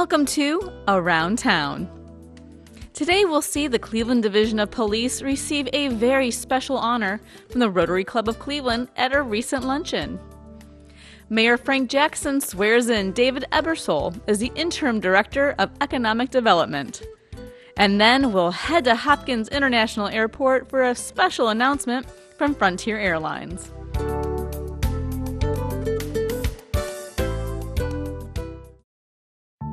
Welcome to Around Town. Today we'll see the Cleveland Division of Police receive a very special honor from the Rotary Club of Cleveland at a recent luncheon. Mayor Frank Jackson swears in David Ebersole as the Interim Director of Economic Development. And then we'll head to Hopkins International Airport for a special announcement from Frontier Airlines.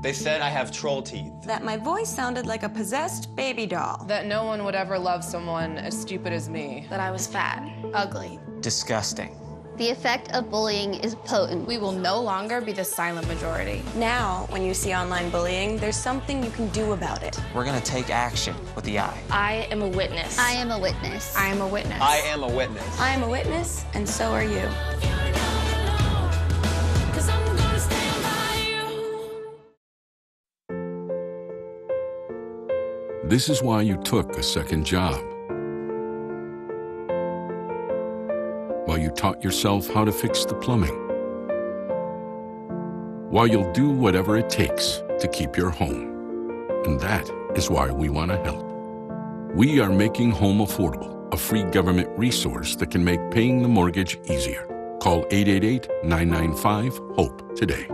They said I have troll teeth. That my voice sounded like a possessed baby doll. That no one would ever love someone as stupid as me. That I was fat, ugly. Disgusting. The effect of bullying is potent. We will no longer be the silent majority. Now, when you see online bullying, there's something you can do about it. We're gonna take action with the I. I am a witness. I am a witness. I am a witness. I am a witness. I am a witness, and so are you. This is why you took a second job. While you taught yourself how to fix the plumbing. While you'll do whatever it takes to keep your home. And that is why we want to help. We are making home affordable, a free government resource that can make paying the mortgage easier. Call 888-995-HOPE today.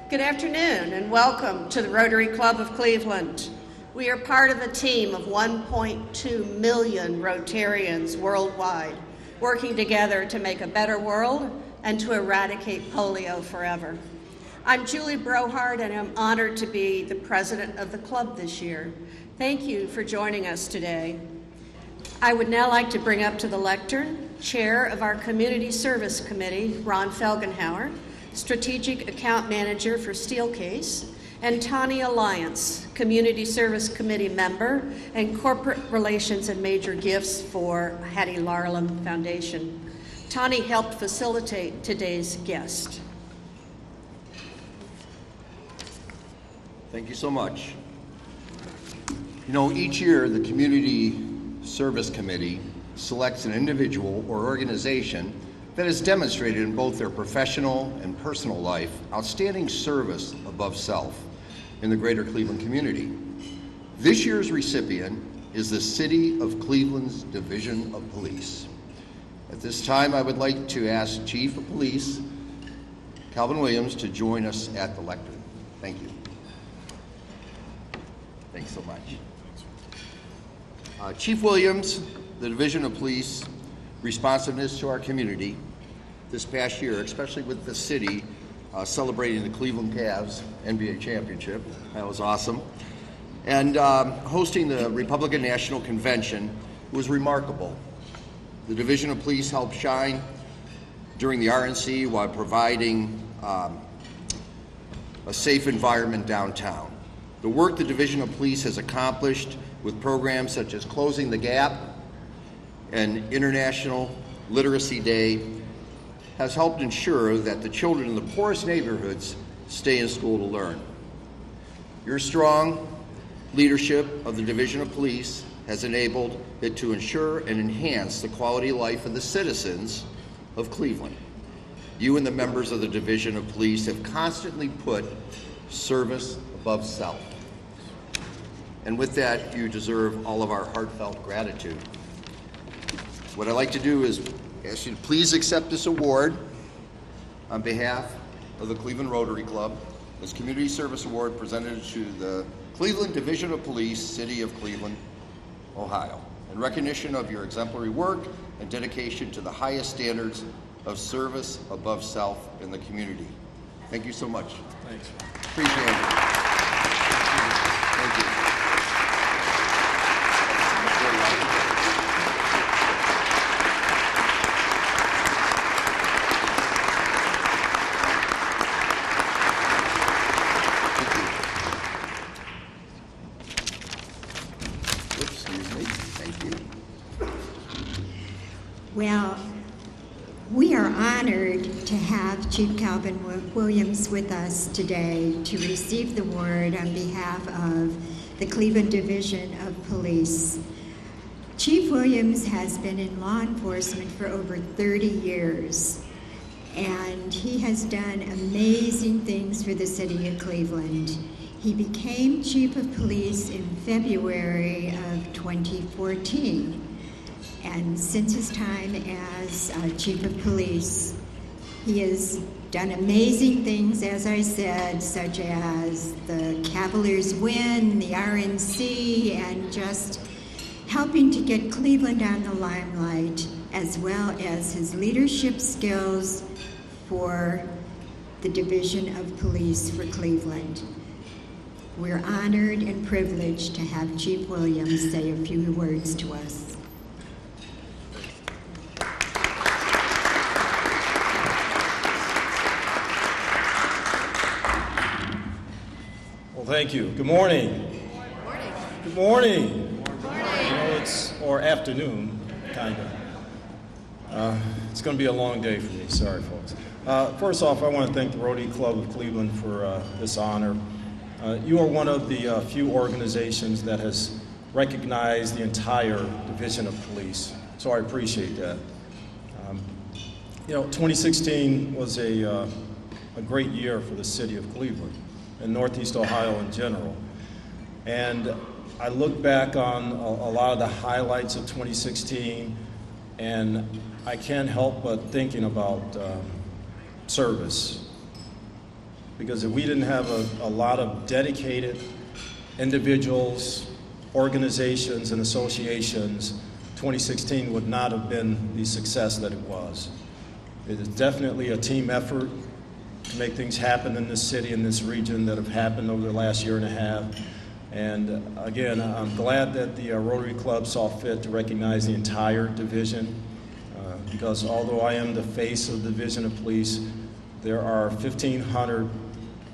Good afternoon and welcome to the Rotary Club of Cleveland. We are part of a team of 1.2 million Rotarians worldwide, working together to make a better world and to eradicate polio forever. I'm Julie Brohart and I'm honored to be the president of the club this year. Thank you for joining us today. I would now like to bring up to the lectern Chair of our Community Service Committee, Ron Felgenhauer, Strategic Account Manager for Steelcase, and Tani Alliance, Community Service Committee member and Corporate Relations and Major Gifts for Hattie Larlam Foundation. Tani helped facilitate today's guest. Thank you so much. You know, each year the Community Service Committee selects an individual or organization that has demonstrated in both their professional and personal life outstanding service above self in the greater Cleveland community. This year's recipient is the City of Cleveland's Division of Police. At this time, I would like to ask Chief of Police Calvin Williams to join us at the lectern. Thank you. Thanks so much. Chief Williams, the Division of Police, responsiveness to our community this past year, especially with the city celebrating the Cleveland Cavs NBA championship. That was awesome. And hosting the Republican National Convention was remarkable. The Division of Police helped shine during the RNC while providing a safe environment downtown. The work the Division of Police has accomplished with programs such as Closing the Gap and International Literacy Day has helped ensure that the children in the poorest neighborhoods stay in school to learn. Your strong leadership of the Division of Police has enabled it to ensure and enhance the quality of life of the citizens of Cleveland. You and the members of the Division of Police have constantly put service above self. And with that, you deserve all of our heartfelt gratitude. What I'd like to do is ask you to please accept this award on behalf of the Cleveland Rotary Club, this Community Service Award presented to the Cleveland Division of Police, City of Cleveland, Ohio, in recognition of your exemplary work and dedication to the highest standards of service above self in the community. Thank you so much. Thanks. Appreciate it. Thank you. Well, we are honored Chief Calvin Williams with us today to receive the award on behalf of the Cleveland Division of Police. Chief Williams has been in law enforcement for over 30 years, and he has done amazing things for the city of Cleveland. He became Chief of Police in February of 2014. And since his time as Chief of Police, he has done amazing things, as I said, such as the Cavaliers win, the RNC, and just helping to get Cleveland on the limelight, as well as his leadership skills for the Division of Police for Cleveland. We're honored and privileged to have Chief Williams say a few words to us. Well, thank you. Good morning. Good morning. Good morning. Good morning. You know, or afternoon, kind of. It's going to be a long day for me. Sorry, folks. First off, I want to thank the Rotary Club of Cleveland for this honor. You are one of the few organizations that has recognized the entire Division of Police, so I appreciate that. 2016 was a great year for the city of Cleveland and Northeast Ohio in general. And I look back on a lot of the highlights of 2016, and I can't help but thinking about service. Because if we didn't have a lot of dedicated individuals, organizations, and associations, 2016 would not have been the success that it was. It is definitely a team effort to make things happen in this city and this region that have happened over the last year and a half. And again, I'm glad that the Rotary Club saw fit to recognize the entire division, because although I am the face of the Division of Police, there are 1,500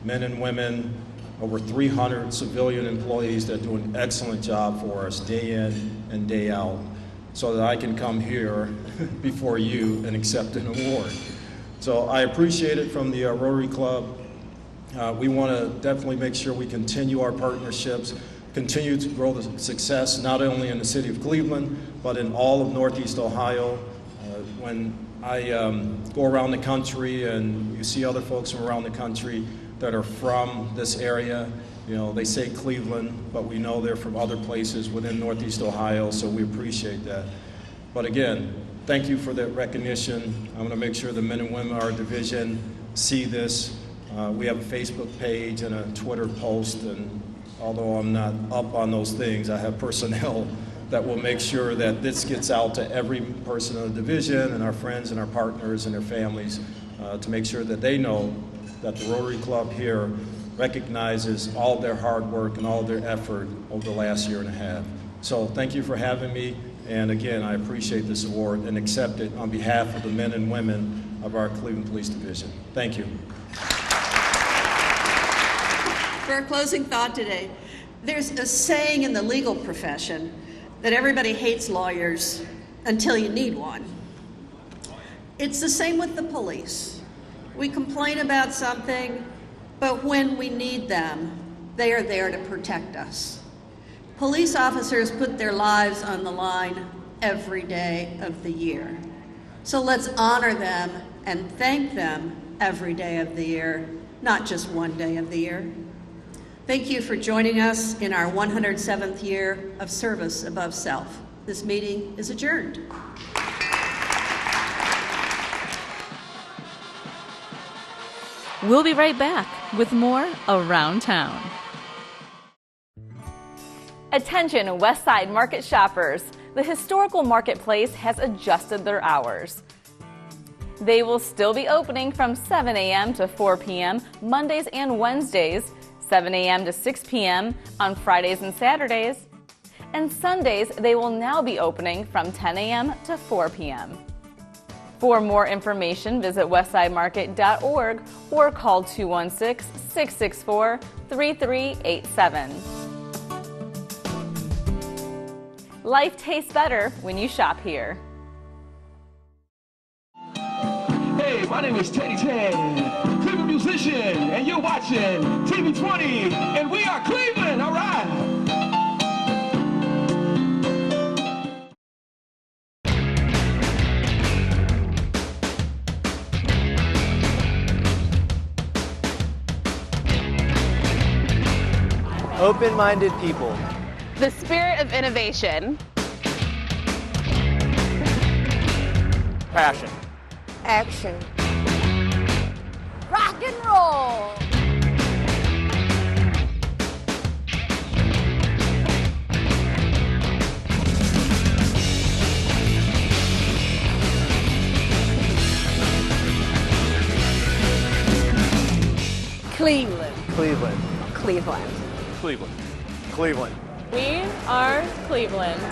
men and women, over 300 civilian employees that do an excellent job for us day in and day out, so that I can come here before you and accept an award. So I appreciate it from the Rotary Club. We want to definitely make sure we continue our partnerships, continue to grow the success not only in the city of Cleveland, but in all of Northeast Ohio. When I go around the country and you see other folks from around the country that are from this area, they say Cleveland, but we know they're from other places within Northeast Ohio, so we appreciate that. But again, thank you for that recognition. I'm going to make sure the men and women of our division see this. We have a Facebook page and a Twitter post, and although I'm not up on those things, I have personnel that will make sure that this gets out to every person in the division and our friends and our partners and their families to make sure that they know that the Rotary Club here recognizes all their hard work and all their effort over the last year and a half. So thank you for having me, and again, I appreciate this award and accept it on behalf of the men and women of our Cleveland Police Division. Thank you. For our closing thought today, there's a saying in the legal profession that everybody hates lawyers until you need one. It's the same with the police. We complain about something, but when we need them, they are there to protect us. Police officers put their lives on the line every day of the year. So let's honor them and thank them every day of the year, not just one day of the year. Thank you for joining us in our 107th year of service above self. This meeting is adjourned. We'll be right back with more Around Town. Attention Westside Market shoppers. The historical marketplace has adjusted their hours. They will still be opening from 7 a.m. to 4 p.m. Mondays and Wednesdays, 7 a.m. to 6 p.m. on Fridays and Saturdays, and Sundays they will now be opening from 10 a.m. to 4 p.m. For more information, visit westsidemarket.org or call 216-664-3387. Life tastes better when you shop here. Hey, My name is Teddy Ted, Cleveland musician, and you're watching TV 20, and we are Cleveland, all right? Open-minded people. The spirit of innovation. Passion. Action. Rock and roll. Cleveland. Cleveland. Cleveland. Cleveland. Cleveland. We are Cleveland.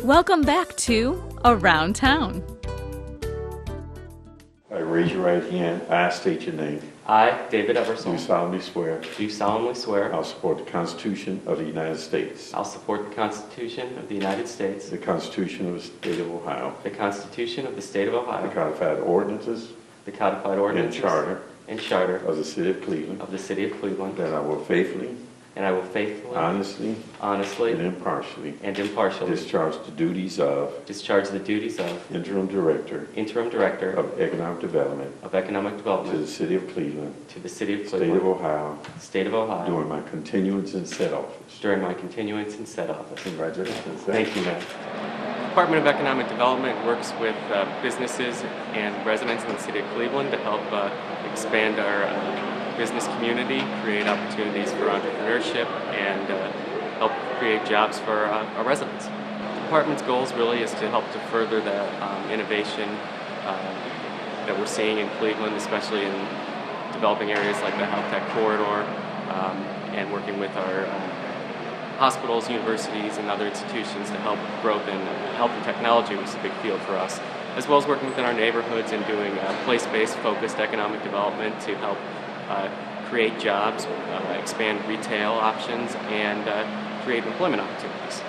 Welcome back to Around Town. I raise your right hand. I state your name. I, David Eversole, Do solemnly swear. Do solemnly swear. I'll support the Constitution of the United States. I'll support the Constitution of the United States. The Constitution of the State of Ohio. The Constitution of the State of Ohio. The codified ordinances. The codified ordinances. And charter. Of the City of Cleveland. Of the City of Cleveland. That I will faithfully. And I will faithfully. Honestly. And impartially. Discharge the duties of. Interim Director. Of Economic Development. To the City of Cleveland. State of Ohio. During my continuance in said office. Congratulations. Thank you, Matt. The Department of Economic Development works with businesses and residents in the City of Cleveland to help expand our business community, create opportunities for entrepreneurship, and help create jobs for our residents. The department's goals really is to help to further the innovation that we're seeing in Cleveland, especially in developing areas like the Health Tech Corridor, and working with our hospitals, universities, and other institutions to help growth in health and technology, which is a big field for us, as well as working within our neighborhoods and doing place-based focused economic development to help create jobs, expand retail options, and create employment opportunities.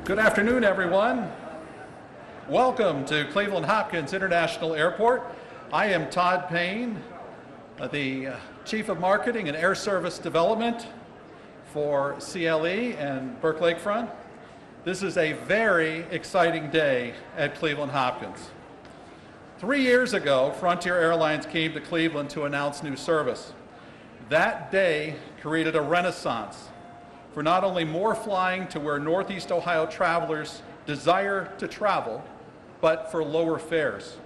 Good afternoon, everyone. Welcome to Cleveland Hopkins International Airport. I am Todd Payne, the Chief of Marketing and Air Service Development for CLE and Burke Lakefront. This is a very exciting day at Cleveland Hopkins. 3 years ago, Frontier Airlines came to Cleveland to announce new service. That day created a renaissance for not only more flying to where Northeast Ohio travelers desire to travel, but for lower fares.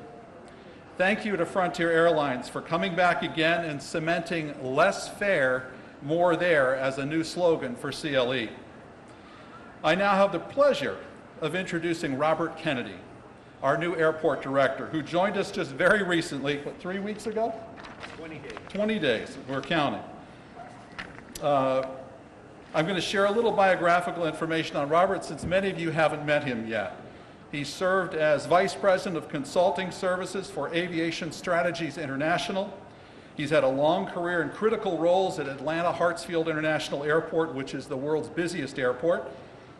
Thank you to Frontier Airlines for coming back again and cementing less fare, more there as a new slogan for CLE. I now have the pleasure of introducing Robert Kennedy, our new airport director, who joined us just very recently, 3 weeks ago? 20 days. 20 days, we're counting. I'm going to share a little biographical information on Robert since many of you haven't met him yet. He served as Vice President of Consulting Services for Aviation Strategies International. He's had a long career in critical roles at Atlanta Hartsfield International Airport, which is the world's busiest airport.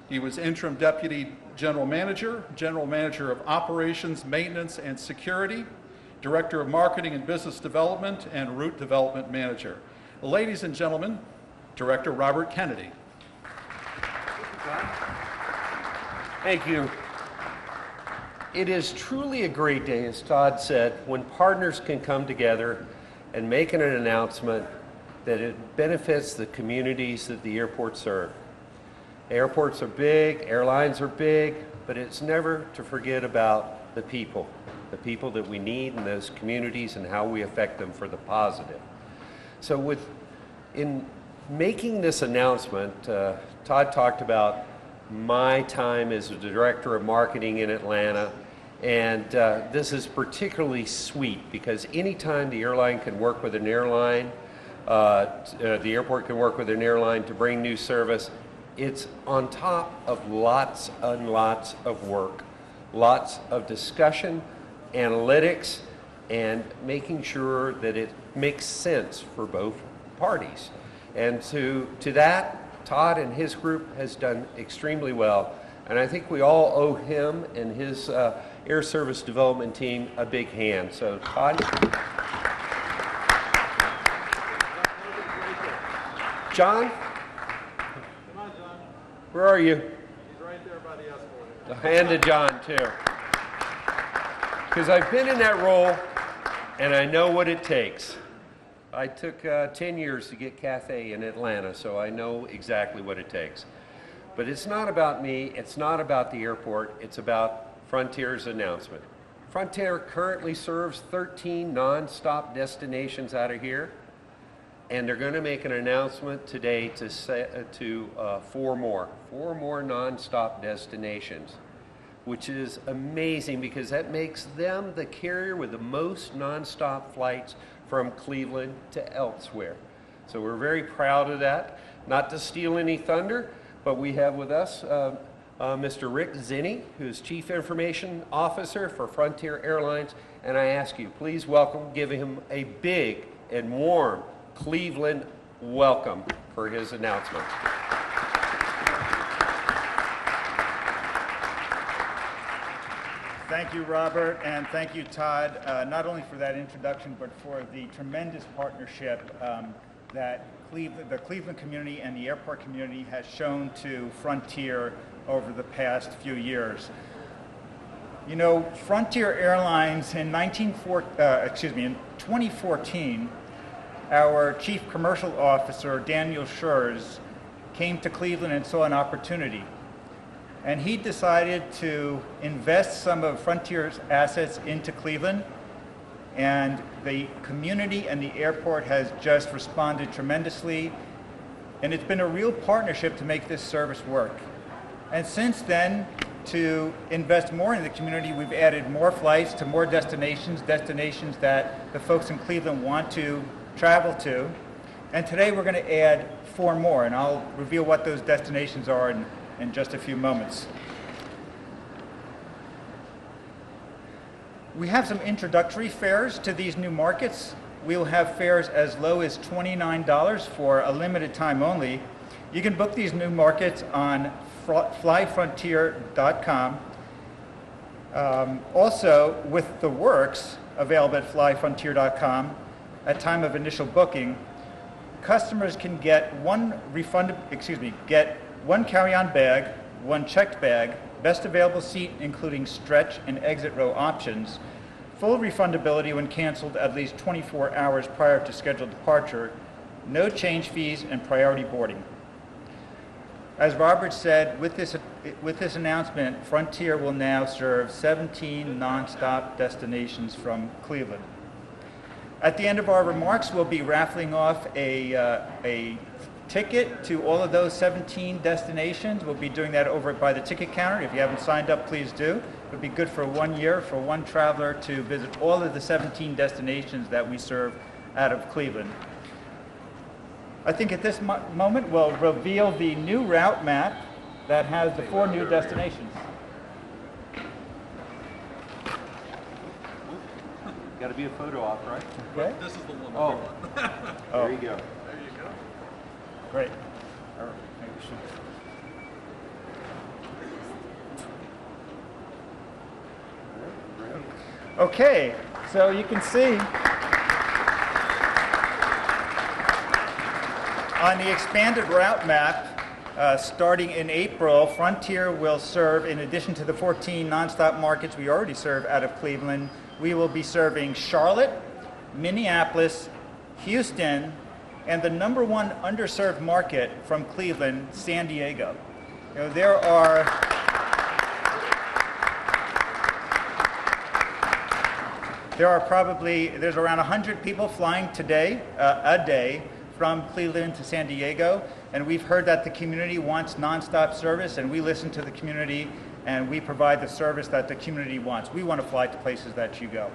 He was Interim Deputy General Manager of Operations, Maintenance, and Security, Director of Marketing and Business Development, and Route Development Manager. Ladies and gentlemen, Director Robert Kennedy. Thank you. It is truly a great day, as Todd said, when partners can come together and make an announcement that it benefits the communities that the airports serve. Airports are big, airlines are big, but it's never to forget about the people that we need in those communities and how we affect them for the positive. So in making this announcement, Todd talked about my time as a director of marketing in Atlanta And this is particularly sweet because anytime the airline can work with an airline, the airport can work with an airline to bring new service, it's on top of lots and lots of work, lots of discussion, analytics, and making sure that it makes sense for both parties. And to that, Todd and his group has done extremely well. And I think we all owe him and his Air Service Development team a big hand. So, Todd. John? Come on, John. Where are you? He's right there by the escalator. Hand to John, too. Because I've been in that role, and I know what it takes. I took 10 years to get Cathay in Atlanta, so I know exactly what it takes. But it's not about me, it's not about the airport, it's about Frontier's announcement. Frontier currently serves 13 non-stop destinations out of here, and they're going to make an announcement today to four more non-stop destinations, which is amazing because that makes them the carrier with the most non-stop flights from Cleveland to elsewhere. So we're very proud of that. Not to steal any thunder, but we have with us Mr. Rick Zinni, who's Chief Information Officer for Frontier Airlines, and I ask you, please give him a big and warm Cleveland welcome for his announcement. Thank you, Robert, and thank you, Todd, not only for that introduction, but for the tremendous partnership that the Cleveland community and the airport community has shown to Frontier over the past few years. You know, Frontier Airlines in 2014, our Chief Commercial Officer, Daniel Schurz, came to Cleveland and saw an opportunity. And he decided to invest some of Frontier's assets into Cleveland, and the community and the airport has just responded tremendously, and it's been a real partnership to make this service work. And since then, to invest more in the community, we've added more flights to more destinations that the folks in Cleveland want to travel to. And today we're going to add 4 more, and I'll reveal what those destinations are in just a few moments. We have some introductory fares to these new markets. We'll have fares as low as $29 for a limited time only. You can book these new markets on flyfrontier.com. Also, with the works available at flyfrontier.com, at time of initial booking, customers can get one carry-on bag, one checked bag, best available seat including stretch and exit row options, full refundability when canceled at least 24 hours prior to scheduled departure, no change fees, and priority boarding. As Robert said, with this announcement, Frontier will now serve 17 nonstop destinations from Cleveland. At the end of our remarks, we'll be raffling off a ticket to all of those 17 destinations. We'll be doing that over by the ticket counter. If you haven't signed up, please do. It would be good for 1 year for one traveler to visit all of the 17 destinations that we serve out of Cleveland. I think at this moment we'll reveal the new route map that has the 4 new destinations. Got to be a photo op, right? Okay. This is the one. Oh, there you go. There you go. Great. All right. Maybe we should. Okay, so you can see on the expanded route map, starting in April, Frontier will serve, in addition to the 14 nonstop markets we already serve out of Cleveland, we will be serving Charlotte, Minneapolis, Houston, and the #1 underserved market from Cleveland, San Diego. You know, there's around 100 people flying today, a day, from Cleveland to San Diego, and we've heard that the community wants nonstop service, and we listen to the community, and we provide the service that the community wants. We want to fly to places that you go.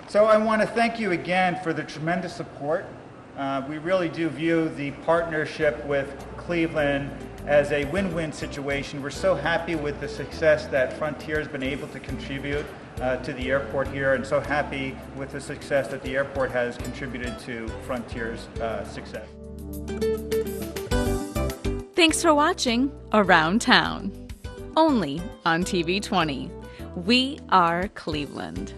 So I want to thank you again for the tremendous support. We really do view the partnership with Cleveland as a win-win situation. We're so happy with the success that Frontier has been able to contribute to the airport here, and so happy with the success that the airport has contributed to Frontier's success. Thanks for watching Around Town, only on TV 20. We are Cleveland.